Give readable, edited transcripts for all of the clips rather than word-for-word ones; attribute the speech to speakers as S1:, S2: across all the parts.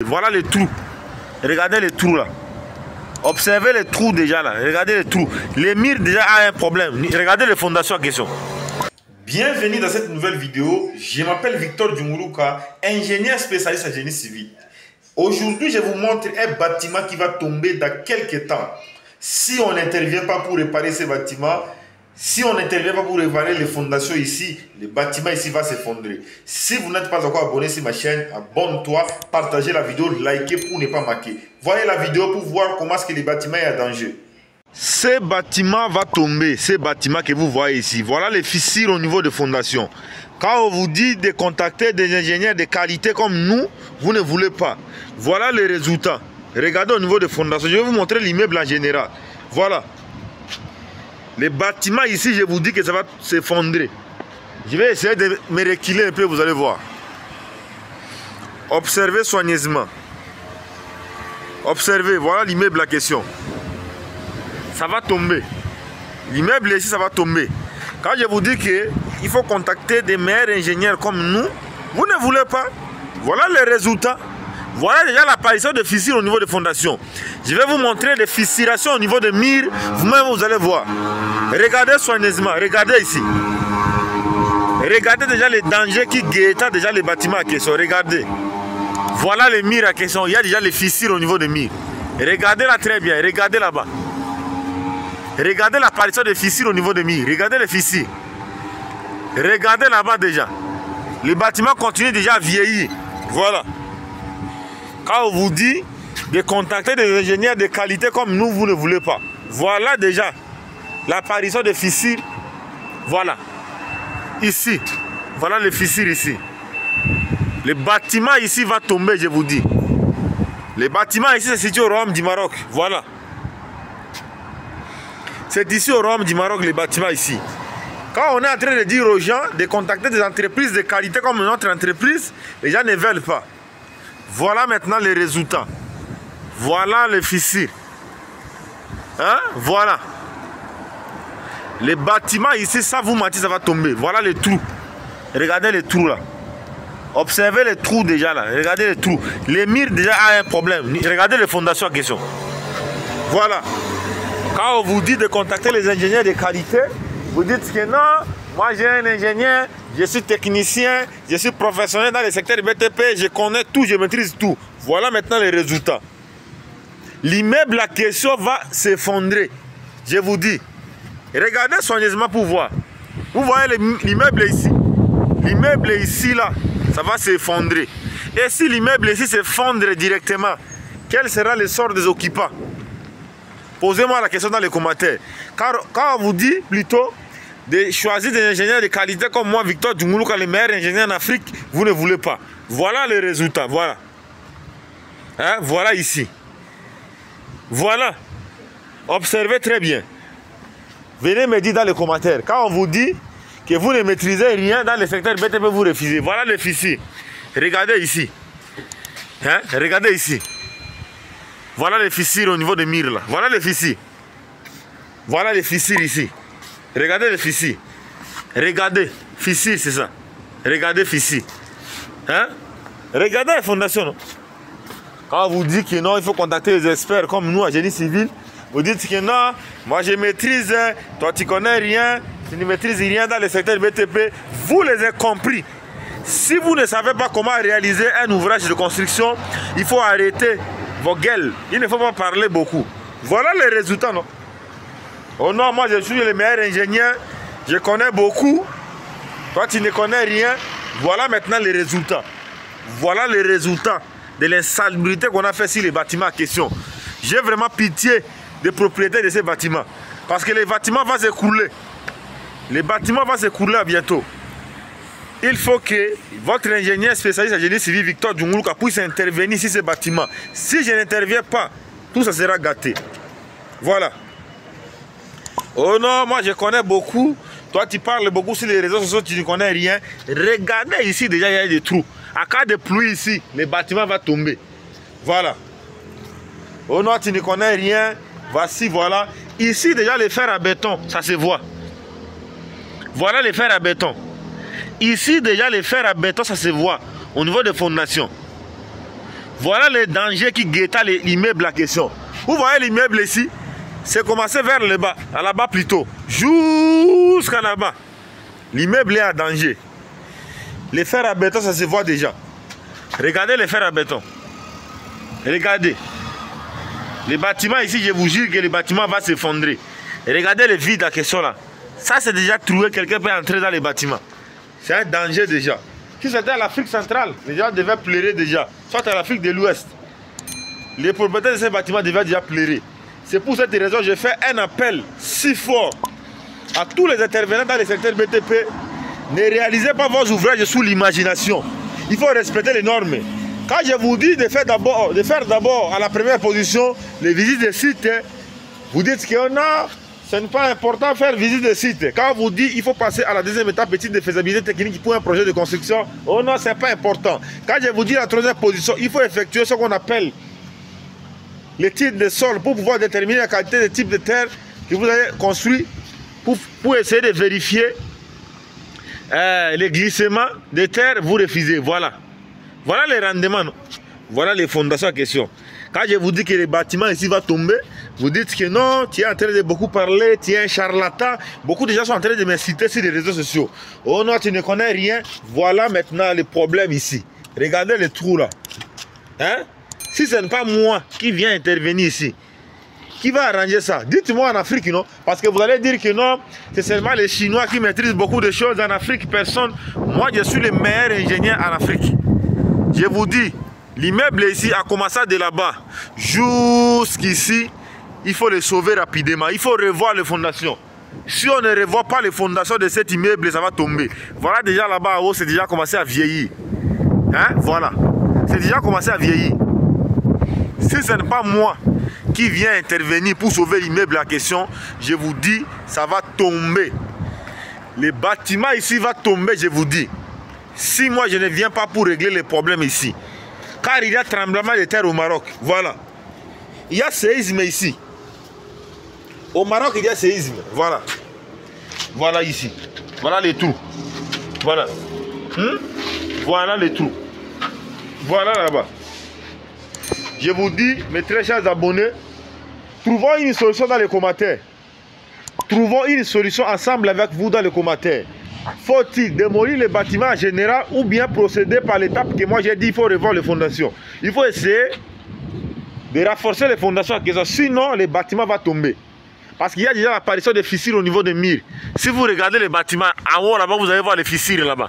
S1: Voilà les trous. Regardez les trous là. Observez les trous déjà là. Regardez les trous. Les murs déjà a un problème. Regardez les fondations en question. Bienvenue dans cette nouvelle vidéo. Je m'appelle Victor Djunguruka, ingénieur spécialiste en génie civil. Aujourd'hui, je vous montre un bâtiment qui va tomber dans quelques temps. Si on n'intervient pas pour réparer ce bâtiment, si on n'intervient pas pour réparer les fondations ici, le bâtiment ici va s'effondrer. Si vous n'êtes pas encore abonné sur ma chaîne, abonne-toi, partagez la vidéo, likez pour ne pas manquer. Voyez la vidéo pour voir comment est-ce que le bâtiment est en danger. Ce bâtiment va tomber, ce bâtiment que vous voyez ici. Voilà les fissures au niveau de fondation. Quand on vous dit de contacter des ingénieurs de qualité comme nous, vous ne voulez pas. Voilà les résultats. Regardez au niveau de fondation. Je vais vous montrer l'immeuble en général. Voilà. Les bâtiments ici, je vous dis que ça va s'effondrer. Je vais essayer de me reculer un peu, vous allez voir. Observez soigneusement. Observez, voilà l'immeuble en question. Ça va tomber. L'immeuble ici, ça va tomber. Quand je vous dis qu'il faut contacter des meilleurs ingénieurs comme nous, vous ne voulez pas. Voilà les résultats. Voilà déjà l'apparition de fissures au niveau des fondations. Je vais vous montrer des fissurations au niveau des murs. Vous-même, vous allez voir. Regardez soigneusement. Regardez ici. Regardez déjà les dangers qui guettent déjà les bâtiments à question. Regardez. Voilà les murs à question. Il y a déjà les fissures au niveau des murs. Regardez là très bien. Regardez là-bas. Regardez l'apparition des fissures au niveau des murs. Regardez les fissures. Regardez là-bas déjà. Les bâtiments continuent déjà à vieillir. Voilà. Quand on vous dit de contacter des ingénieurs de qualité comme nous, vous ne voulez pas. Voilà déjà l'apparition des fissures. Voilà. Ici. Voilà les fissures ici. Le bâtiment ici va tomber, je vous dis. Le bâtiment ici, c'est situé au Royaume du Maroc. Voilà. C'est ici au Royaume du Maroc, le bâtiment ici. Quand on est en train de dire aux gens de contacter des entreprises de qualité comme notre entreprise, les gens ne veulent pas. Voilà maintenant les résultats. Voilà les fissures. Hein? Voilà. Les bâtiments ici, ça vous mentit, ça va tomber. Voilà les trous. Regardez les trous là. Observez les trous déjà là. Regardez les trous. Les murs déjà a un problème. Regardez les fondations en question. Voilà. Quand on vous dit de contacter les ingénieurs de qualité, vous dites que non, moi j'ai un ingénieur, je suis technicien, je suis professionnel dans le secteur BTP, je connais tout, je maîtrise tout. Voilà maintenant les résultats. L'immeuble, la question va s'effondrer. Je vous dis. Regardez soigneusement pour voir. Vous voyez l'immeuble ici. L'immeuble ici, là, ça va s'effondrer. Et si l'immeuble ici s'effondre directement, quel sera le sort des occupants? Posez-moi la question dans les commentaires. Quand on vous dit plutôt de choisir des ingénieurs de qualité comme moi, Victor Djunguruka, le meilleur ingénieur en Afrique, vous ne voulez pas. Voilà les résultats. Voilà. Hein? Voilà ici. Voilà. Observez très bien. Venez me dire dans les commentaires. Quand on vous dit que vous ne maîtrisez rien dans le secteur BTP, vous refusez. Voilà les fissures. Regardez ici. Hein? Regardez ici. Voilà les fissures au niveau des murs là. Voilà les fissures. Voilà les fissures ici. Regardez les fissures. Regardez. Fissures, c'est ça. Regardez fissures. Hein? Regardez les fondations. Non? Quand on vous dit que non, il faut contacter les experts comme nous, à génie civil, vous dites que non, moi je maîtrise, toi tu connais rien, tu ne maîtrises rien dans le secteur BTP. Vous les avez compris. Si vous ne savez pas comment réaliser un ouvrage de construction, il faut arrêter vos gueules. Il ne faut pas parler beaucoup. Voilà les résultats, non? Oh non, moi je suis le meilleur ingénieur, je connais beaucoup. Toi tu ne connais rien. Voilà maintenant les résultats. Voilà les résultats de l'insalubrité qu'on a fait sur les bâtiments en question. J'ai vraiment pitié des propriétaires de ces bâtiments. Parce que les bâtiments vont s'écrouler. Les bâtiments vont s'écrouler bientôt. Il faut que votre ingénieur spécialiste en génie civil, Victor Djunguruka, puisse intervenir sur ces bâtiments. Si je n'interviens pas, tout ça sera gâté. Voilà. Oh non, moi je connais beaucoup. Toi tu parles beaucoup sur les réseaux sociaux, tu ne connais rien. Regardez ici déjà, il y a des trous. À cas de pluie ici, le bâtiment va tomber. Voilà. Oh non, tu ne connais rien. Voici, voilà. Ici déjà les fers à béton, ça se voit. Voilà les fers à béton. Ici déjà les fers à béton, ça se voit au niveau des fondations. Voilà les dangers qui guettent l'immeuble à question. Vous voyez l'immeuble ici, c'est commencé vers le bas, à là-bas plutôt, jusqu'à là-bas. L'immeuble est à danger. Les fers à béton, ça se voit déjà. Regardez les fers à béton. Regardez. Les bâtiments ici, je vous jure que le bâtiment va s'effondrer. Regardez le vide à question là. Ça, c'est déjà trouvé, quelqu'un peut entrer dans les bâtiments. C'est un danger déjà. Si c'était à l'Afrique centrale, les gens devaient pleurer déjà. Soit à l'Afrique de l'Ouest. Les propriétaires de ces bâtiments devaient déjà pleurer. C'est pour cette raison que je fais un appel si fort à tous les intervenants dans le secteur BTP. Ne réalisez pas vos ouvrages sous l'imagination. Il faut respecter les normes. Quand je vous dis de faire d'abord à la première position les visites de site, vous dites que ce n'est pas important de faire visite de site. Quand on vous dit qu'il faut passer à la deuxième étape petite de faisabilité technique pour un projet de construction, oh non, ce n'est pas important. Quand je vous dis la troisième position, il faut effectuer ce qu'on appelle l'étude de sol pour pouvoir déterminer la qualité de type de terre que vous avez construit pour essayer de vérifier les glissements de terre, vous refusez. Voilà. Voilà les rendements. Non? Voilà les fondations en question. Quand je vous dis que le bâtiment ici va tomber, vous dites que non, tu es en train de beaucoup parler, tu es un charlatan. Beaucoup de gens sont en train de m'inciter sur les réseaux sociaux. Oh non, tu ne connais rien. Voilà maintenant le problème ici. Regardez le trou là. Hein? Si ce n'est pas moi qui viens intervenir ici, qui va arranger ça? Dites-moi en Afrique, non? Parce que vous allez dire que non, c'est seulement les Chinois qui maîtrisent beaucoup de choses en Afrique. Personne. Moi, je suis le meilleur ingénieur en Afrique. Je vous dis, l'immeuble ici a commencé de là-bas jusqu'ici. Il faut le sauver rapidement. Il faut revoir les fondations. Si on ne revoit pas les fondations de cet immeuble, ça va tomber. Voilà déjà là-bas en haut, c'est déjà commencé à vieillir. Hein? Voilà. C'est déjà commencé à vieillir. Si ce n'est pas moi qui viens intervenir pour sauver l'immeuble en question, je vous dis, ça va tomber. Le bâtiment ici va tomber, je vous dis. Si moi je ne viens pas pour régler les problèmes ici. Car il y a tremblement de terre au Maroc. Voilà. Il y a séisme ici. Au Maroc, il y a séisme. Voilà. Voilà ici. Voilà les trous. Voilà. Voilà les trous. Voilà là-bas. Je vous dis, mes très chers abonnés, trouvons une solution dans les commentaires. Trouvons une solution ensemble avec vous dans les commentaires. Faut-il démolir les bâtiments en général ou bien procéder par l'étape que moi j'ai dit, il faut revoir les fondations. Il faut essayer de renforcer les fondations, sinon les bâtiments vont tomber. Parce qu'il y a déjà l'apparition des fissures au niveau des murs. Si vous regardez les bâtiments en haut là-bas, vous allez voir les fissures là-bas.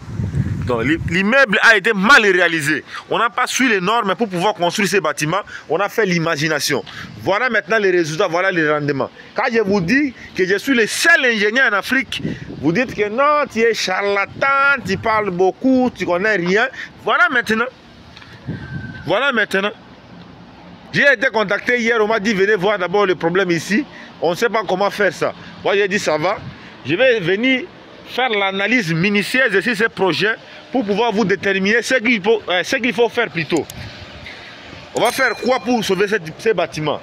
S1: Donc l'immeuble a été mal réalisé. On n'a pas suivi les normes pour pouvoir construire ces bâtiments. On a fait l'imagination. Voilà maintenant les résultats, voilà les rendements. Quand je vous dis que je suis le seul ingénieur en Afrique, vous dites que non, tu es charlatan, tu parles beaucoup, tu connais rien. Voilà maintenant. Voilà maintenant. J'ai été contacté hier, on m'a dit venez voir d'abord le problème ici. On ne sait pas comment faire ça. Moi j'ai dit ça va. Je vais venir faire l'analyse minutieuse de ces projets pour pouvoir vous déterminer ce qu'il faut faire plutôt. On va faire quoi pour sauver ces bâtiments?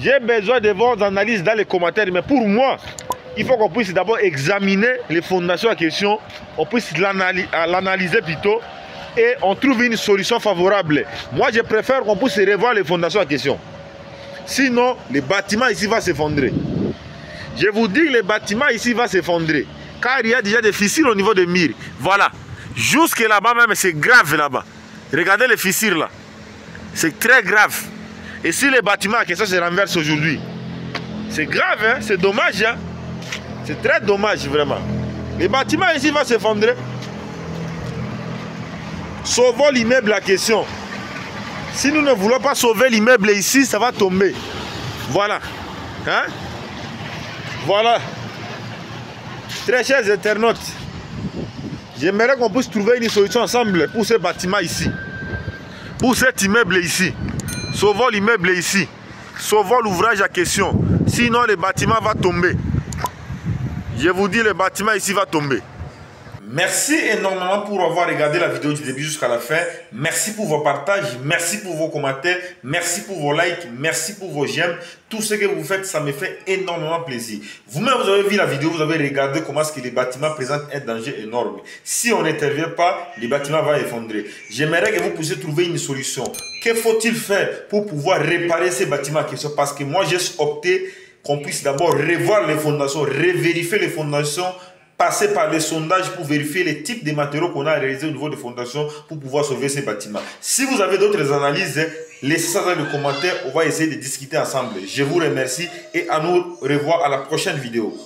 S1: J'ai besoin de vos analyses dans les commentaires, mais pour moi, il faut qu'on puisse d'abord examiner les fondations en question, on puisse l'analyser plutôt, et on trouve une solution favorable. Moi, je préfère qu'on puisse revoir les fondations en question. Sinon, le bâtiment ici va s'effondrer. Je vous dis que le bâtiment ici va s'effondrer. Car il y a déjà des fissures au niveau des murs. Voilà. Jusque là-bas même, c'est grave là-bas. Regardez les fissures là. C'est très grave. Et si le bâtiment en question se renverse aujourd'hui, c'est grave, hein? C'est dommage. Hein? C'est très dommage vraiment. Le bâtiment ici va s'effondrer. Sauvons l'immeuble en question. Si nous ne voulons pas sauver l'immeuble ici, ça va tomber. Voilà. Hein? Voilà. Très chers internautes, j'aimerais qu'on puisse trouver une solution ensemble pour ce bâtiment ici. Pour cet immeuble ici. Sauvons l'immeuble ici. Sauvons l'ouvrage en question. Sinon, le bâtiment va tomber. Je vous dis, le bâtiment ici va tomber. Merci énormément pour avoir regardé la vidéo du début jusqu'à la fin. Merci pour vos partages, merci pour vos commentaires, merci pour vos likes, merci pour vos j'aime. Tout ce que vous faites, ça me fait énormément plaisir. Vous-même, vous avez vu la vidéo, vous avez regardé comment est-ce que les bâtiments présentent un danger énorme. Si on n'intervient pas, les bâtiments vont effondrer. J'aimerais que vous puissiez trouver une solution. Que faut-il faire pour pouvoir réparer ces bâtiments? Parce que moi, j'ai opté qu'on puisse d'abord revoir les fondations, revérifier les fondations, passer par les sondages pour vérifier les types de matériaux qu'on a réalisés au niveau des fondations pour pouvoir sauver ces bâtiments. Si vous avez d'autres analyses, laissez ça dans les commentaires, on va essayer de discuter ensemble. Je vous remercie et à nous revoir à la prochaine vidéo.